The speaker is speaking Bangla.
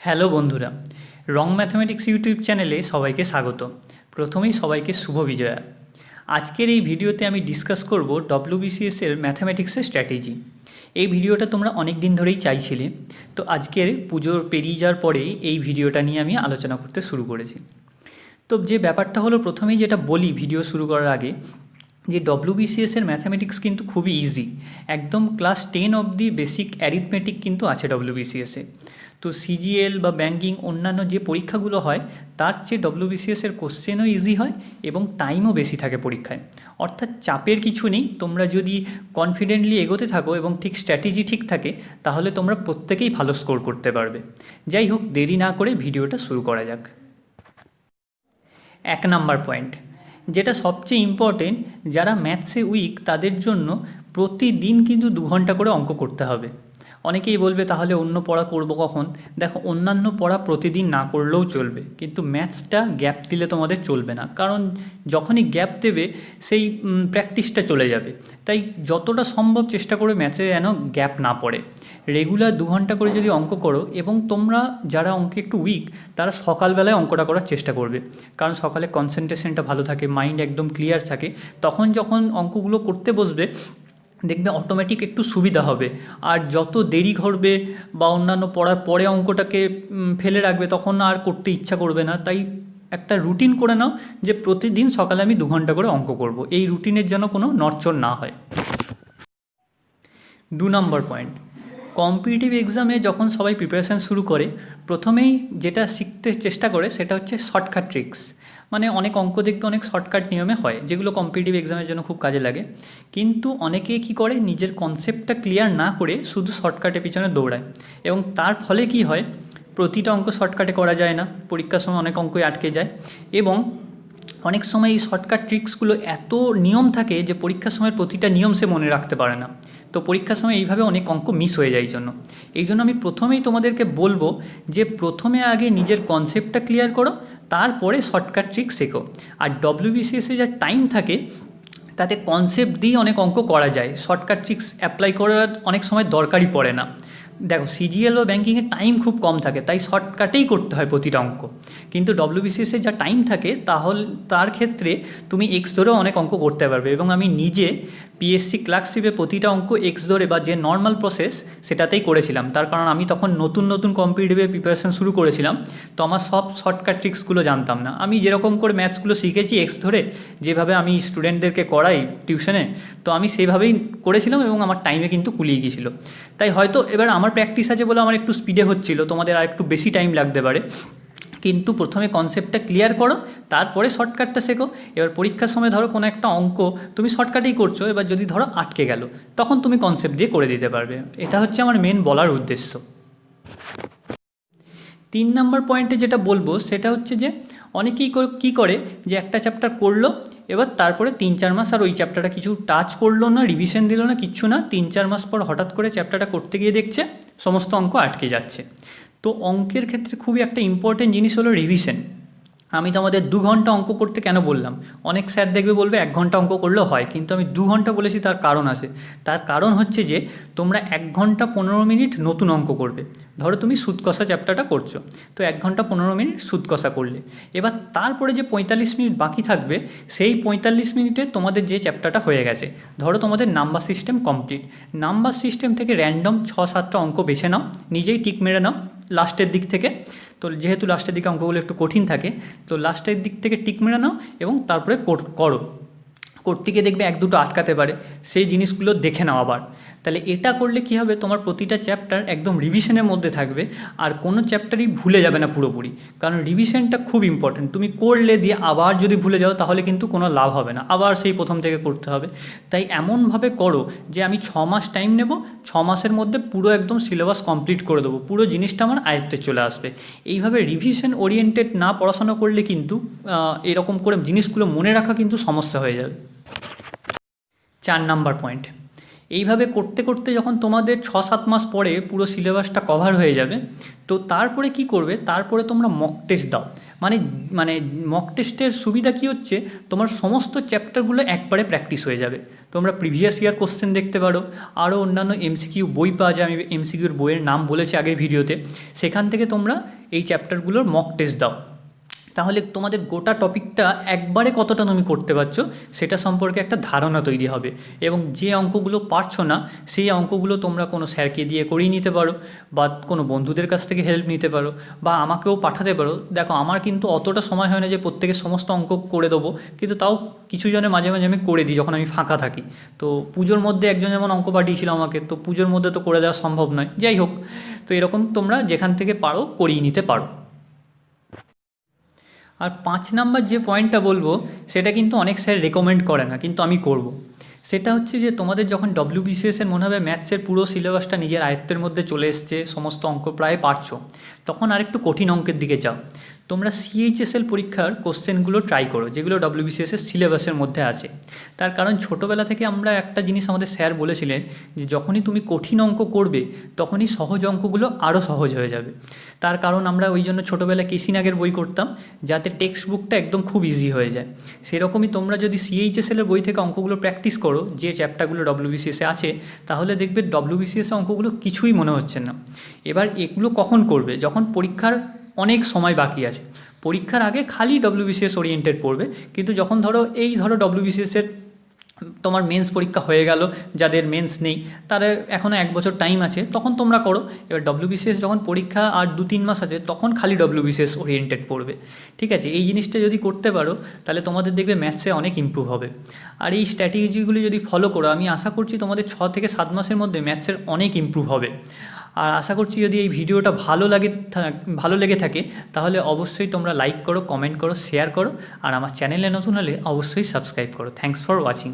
হ্যালো বন্ধুরা, রং ম্যাথমেটিক্স ইউটিউব চ্যানেলে সবাইকে স্বাগত। প্রথমেই সবাইকে শুভ বিজয়া। আজকের এই ভিডিওতে আমি ডিসকাস করব ডব্লিউবিসিএস এর ম্যাথমেটিক্সের স্ট্র্যাটেজি। এই ভিডিওটা তোমরা অনেক দিন ধরেই চাইছিলে, তো আজকের পুজোর পেরিয়ে যাওয়ার পরেই এই ভিডিওটা নিয়ে আমি আলোচনা করতে শুরু করেছি। তো যে ব্যাপারটা হলো, প্রথমেই যেটা বলি ভিডিও শুরু করার আগে, যে ডব্লিউবিসিএস এর ম্যাথামেটিক্স কিন্তু খুবই ইজি। একদম ক্লাস 10 অবধি বেসিক অ্যারিথমেটিক কিন্তু আছে ডব্লিউবিসিএসে। তো সিজিএল বা ব্যাঙ্কিং অন্যান্য যে পরীক্ষাগুলো হয় তার চেয়ে ডব্লিউবিসিএস এর কোশ্চেনও ইজি হয় এবং টাইমও বেশি থাকে পরীক্ষায়। অর্থাৎ চাপের কিছু নেই, তোমরা যদি কনফিডেন্টলি এগোতে থাকো এবং ঠিক স্ট্র্যাটেজি ঠিক থাকে তাহলে তোমরা প্রত্যেকেই ভালো স্কোর করতে পারবে। যাই হোক, দেরি না করে ভিডিওটা শুরু করা যাক। 1 নাম্বার পয়েন্ট, যেটা সবচেয়ে ইম্পর্টেন্ট, যারা ম্যাথসে উইক তাদের জন্য প্রতিদিন কিন্তু 2 ঘন্টা করে অঙ্ক করতে হবে। অনেকেই বলবে তাহলে অন্য পড়া করব কখন? দেখো, অন্যান্য পড়া প্রতিদিন না করলেও চলবে, কিন্তু ম্যাথসটা গ্যাপ দিলে তোমাদের চলবে না, কারণ যখনই গ্যাপ দেবে সেই প্র্যাকটিসটা চলে যাবে। তাই যতটা সম্ভব চেষ্টা করে ম্যাথসে যেন গ্যাপ না পড়ে। রেগুলার 2 ঘন্টা করে যদি অঙ্ক করো, এবং তোমরা যারা অঙ্কে একটু উইক তারা সকালবেলায় অঙ্কটা করার চেষ্টা করবে, কারণ সকালে কনসেন্ট্রেশনটা ভালো থাকে, মাইন্ড একদম ক্লিয়ার থাকে। তখন যখন অঙ্কগুলো করতে বসবে দেখবে অটোমেটিক একটু সুবিধা হবে। আর যত দেরি করবে বা অন্যান্য পড়ার পরে অঙ্কটাকে ফেলে রাখবে, তখন আর করতে ইচ্ছা করবে না। তাই একটা রুটিন করে নাও যে প্রতিদিন সকালে আমি 2 ঘন্টা করে অঙ্ক করব। এই রুটিনের যেন কোনো নড়চড় না হয়। 2 নম্বর পয়েন্ট, কম্পিটিটিভ এক্সামে যখন সবাই প্রিপারেশান শুরু করে, প্রথমেই যেটা শিখতে চেষ্টা করে সেটা হচ্ছে শর্টকাট ট্রিক্স। মানে অনেক অঙ্ক দেখবে অনেক শর্টকাট নিয়মে হয়, যেগুলো কম্পিটিটিভ এক্সামের জন্য খুব কাজে লাগে। কিন্তু অনেকে কি করে, নিজের কনসেপ্টটা ক্লিয়ার না করে শুধু শর্টকাটের পিছনে দৌড়ায়, এবং তার ফলে কি হয়, প্রতিটা অঙ্ক শর্টকাটে করা যায় না, পরীক্ষার সময় অনেক অঙ্কই আটকে যায়। এবং অনেক সময় এই শর্টকাট ট্রিক্সগুলো এত নিয়ম থাকে যে পরীক্ষার সময় প্রতিটা নিয়ম সে মনে রাখতে পারে না। তো পরীক্ষার সময় এইভাবে অনেক অঙ্ক মিস হয়ে যায়। এই জন্য আমি প্রথমেই তোমাদেরকে বলবো যে প্রথমে আগে নিজের কনসেপ্টটা ক্লিয়ার করো, তারপরে শর্টকাট ট্রিক্স শেখো। আর ডব্লিউবিসিএসে যা টাইম থাকে তাতে কনসেপ্ট দিয়ে অনেক অঙ্ক করা যায়, শর্টকাট ট্রিক্স অ্যাপ্লাই করার অনেক সময় দরকারই পড়ে না। দেখো, সিজিএল বা ব্যাঙ্কিংয়ের টাইম খুব কম থাকে, তাই শর্টকাটেই করতে হয় প্রতিটা অঙ্ক। কিন্তু ডব্লিউবিসিএসে যা টাইম থাকে তাহলে তার ক্ষেত্রে তুমি এক্স ধরেও অনেক অঙ্ক করতে পারবে। এবং আমি নিজে পিএসসি ক্লার্কশিপে প্রতিটা অঙ্ক এক্স ধরে বা যে নর্মাল প্রসেস সেটাতেই করেছিলাম, তার কারণ আমি তখন নতুন নতুন কম্পিটিটিভে প্রিপারেশান শুরু করেছিলাম। তো আমার সব শর্টকাট ট্রিক্সগুলো জানতাম না। আমি যেরকম করে ম্যাথসগুলো শিখেছি এক্স ধরে, যেভাবে আমি স্টুডেন্টদেরকে করাই টিউশনে, তো আমি সেভাবেই করেছিলাম এবং আমার টাইমে কিন্তু কুলিয়ে গিয়েছিলো। তাই হয়তো এবার আমার প্র্যাকটিস আছে বলে আমার একটু স্পিডে হচ্ছিলো, তোমাদের আর একটু বেশি টাইম লাগতে পারে। কিন্তু প্রথমে কনসেপ্টটা ক্লিয়ার করো, তারপরে শর্টকাটটা শেখো। এবার পরীক্ষার সময় ধরো কোনো একটা অঙ্ক তুমি শর্টকাটেই করছো, এবার যদি ধরো আটকে গেল, তখন তুমি কনসেপ্ট দিয়ে করে দিতে পারবে। এটা হচ্ছে আমার মেন বলার উদ্দেশ্য। 3 নম্বর পয়েন্টে যেটা বলবো সেটা হচ্ছে যে অনেকেই কী করে, যে একটা চ্যাপ্টার করলো, এবার তারপরে 3-4 মাস আর ওই চ্যাপ্টারটা কিছু টাচ করলো না, রিভিশন দিল না, কিচ্ছু না। 3-4 মাস পর হঠাৎ করে চ্যাপ্টারটা করতে গিয়ে দেখছে সমস্ত অঙ্ক আটকে যাচ্ছে। তো অঙ্কের ক্ষেত্রে খুবই একটা ইম্পর্টেন্ট জিনিস হলো রিভিশন। আমি তোমাদের 2 ঘন্টা অঙ্ক করতে কেন বললাম? অনেক স্যার দেখবে বলবে 1 ঘন্টা অঙ্ক করলেও হয়, কিন্তু আমি 2 ঘন্টা বলেছি, তার কারণ আছে। তার কারণ হচ্ছে যে তোমরা 1 ঘন্টা 15 মিনিট নতুন অঙ্ক করবে। ধরো তুমি সুদ কষা চ্যাপ্টারটা করছো, তো 1 ঘন্টা 15 মিনিট সুদ কষা করলে, এবার তারপরে যে 45 মিনিট বাকি থাকবে, সেই 45 মিনিটে তোমাদের যে চ্যাপ্টারটা হয়ে গেছে, ধরো তোমাদের number system complete. Number system থেকে র্যান্ডম 6-7টা অঙ্ক বেছে নাও, নিজেই টিক মেরে নাও লাস্টের দিক থেকে। তো যেহেতু লাস্টের দিকে অঙ্কগুলো একটু কঠিন থাকে, তো লাস্টের দিক থেকে টিক মেরে নাও এবং তারপরে করো। করতে গিয়ে দেখবে 1-2টো আটকাতে পারে, সেই জিনিসগুলো দেখে নাও আবার। তাহলে এটা করলে কী হবে, তোমার প্রতিটা চ্যাপ্টার একদম রিভিশনের মধ্যে থাকবে, আর কোনো চ্যাপ্টারই ভুলে যাবে না পুরোপুরি। কারণ রিভিশনটা খুব ইম্পর্টেন্ট। তুমি করলে দিয়ে আবার যদি ভুলে যাও তাহলে কিন্তু কোনো লাভ হবে না, আবার সেই প্রথম থেকে করতে হবে। তাই এমনভাবে করো যে আমি 6 মাস টাইম নেব, 6 মাসের মধ্যে পুরো একদম সিলেবাস কমপ্লিট করে দেবো, পুরো জিনিসটা আমার আয়ত্তে চলে আসবে। এইভাবে রিভিশন ওরিয়েন্টেড না পড়াশোনা করলে কিন্তু এরকম করে জিনিসগুলো মনে রাখা কিন্তু সমস্যা হয়ে যাবে। 4 নম্বর পয়েন্ট, এইভাবে করতে করতে যখন তোমাদের 6-7 মাস পরে পুরো সিলেবাসটা কভার হয়ে যাবে, তো তারপরে কি করবে, তারপরে তোমরা মক টেস্ট দাও। মানে মানে মক টেস্টের সুবিধা কী হচ্ছে, তোমার সমস্ত চ্যাপ্টারগুলো একবারে প্র্যাকটিস হয়ে যাবে। তোমরা প্রিভিয়াস ইয়ার কোশ্চেন দেখতে পারো, আরও অন্যান্য এমসিকিউ বই পাওয়া যায়, আমি এমসিকিউর বইয়ের নাম বলেছি আগের ভিডিওতে, সেখান থেকে তোমরা এই চ্যাপ্টারগুলোর মক টেস্ট দাও। তাহলে তোমাদের গোটা টপিকটা একবারে কতটা তুমি করতে পারছো সেটা সম্পর্কে একটা ধারণা তৈরি হবে। এবং যে অঙ্কগুলো পারছো না সেই অঙ্কগুলো তোমরা কোনো স্যারকে দিয়ে করিয়ে নিতে পারো, বা কোনো বন্ধুদের কাছ থেকে হেল্প নিতে পারো, বা আমাকেও পাঠাতে পারো। দেখো আমার কিন্তু অতটা সময় হয় না যে প্রত্যেকের সমস্ত অঙ্ক করে দেবো, কিন্তু তাও কিছু জনের মাঝে মাঝে আমি করে দিই যখন আমি ফাঁকা থাকি। তো পুজোর মধ্যে একজন যেমন অঙ্ক পাঠিয়েছিল আমাকে, তো পুজোর মধ্যে তো করে দেওয়া সম্ভব নয়, যাই হোক। তো এরকম তোমরা যেখান থেকে পারো করিয়ে নিতে পারো। আর 5 নাম্বার যে পয়েন্টটা বলবো সেটা কিন্তু অনেক স্যার রেকমেন্ড করে না, কিন্তু আমি করব। সেটা হচ্ছে যে তোমাদের যখন ডব্লিউবিসিএসের মনে হবে ম্যাথসের পুরো সিলেবাসটা নিজের আয়ত্তের মধ্যে চলে এসছে, সমস্ত অঙ্ক প্রায় পারছো, তখন আরেকটু কঠিন অঙ্কের দিকে যাও। তোমরা সিএইচএসএল পরীক্ষার কোশ্চেনগুলো ট্রাই করো যেগুলো ডব্লিউবিসিএসের সিলেবাসের মধ্যে আছে। তার কারণ ছোটোবেলা থেকে আমরা একটা জিনিস আমাদের স্যার বলেছিলেন যে যখনই তুমি কঠিন অঙ্ক করবে তখনই সহজ অঙ্কগুলো আরও সহজ হয়ে যাবে। তার কারণ আমরা ওই জন্য ছোটোবেলায় কেসি নাগের বই করতাম, যাতে টেক্সট বুকটা একদম খুব ইজি হয়ে যায়। সেরকমই তোমরা যদি সিএইচএসএলের বই থেকে অঙ্কগুলো প্র্যাকটিস করো, যে চ্যাপ্টারগুলো ডব্লিউবিসিএসে আছে, তাহলে দেখবে ডব্লিউবিসিএস অঙ্কগুলো কিছুই মনে হচ্ছে না। এবার এগুলো কখন করবে? যখন পরীক্ষার অনেক সময় বাকি আছে। পরীক্ষার আগে খালি ডব্লিউবিসিএস ওরিয়েন্টেড পড়বে, কিন্তু যখন ধরো ডব্লিউবিসিএসের তোমার মেন্স পরীক্ষা হয়ে গেল, যাদের মেন্স নেই তাদের এখনও 1 বছর টাইম আছে, তখন তোমরা করো। এবার ডব্লিউবিসিএস যখন পরীক্ষা আর 2-3 মাস আছে, তখন খালি ডব্লিউবিসিএস ওরিয়েন্টেড পড়বে। ঠিক আছে, এই জিনিসটা যদি করতে পারো তাহলে তোমাদের দেখবে ম্যাথসে অনেক ইমপ্রুভ হবে। আর এই স্ট্র্যাটেজিগুলি যদি ফলো করো, আমি আশা করছি তোমাদের 6 থেকে 7 মাসের মধ্যে ম্যাথসের অনেক ইমপ্রুভ হবে। আর আশা করছি যদি এই ভিডিওটা ভালো লেগে থাকে তাহলে অবশ্যই তোমরা লাইক করো, কমেন্ট করো, শেয়ার করো, আর আমার চ্যানেলে নতুন হলে অবশ্যই সাবস্ক্রাইব করো। Thanks for watching.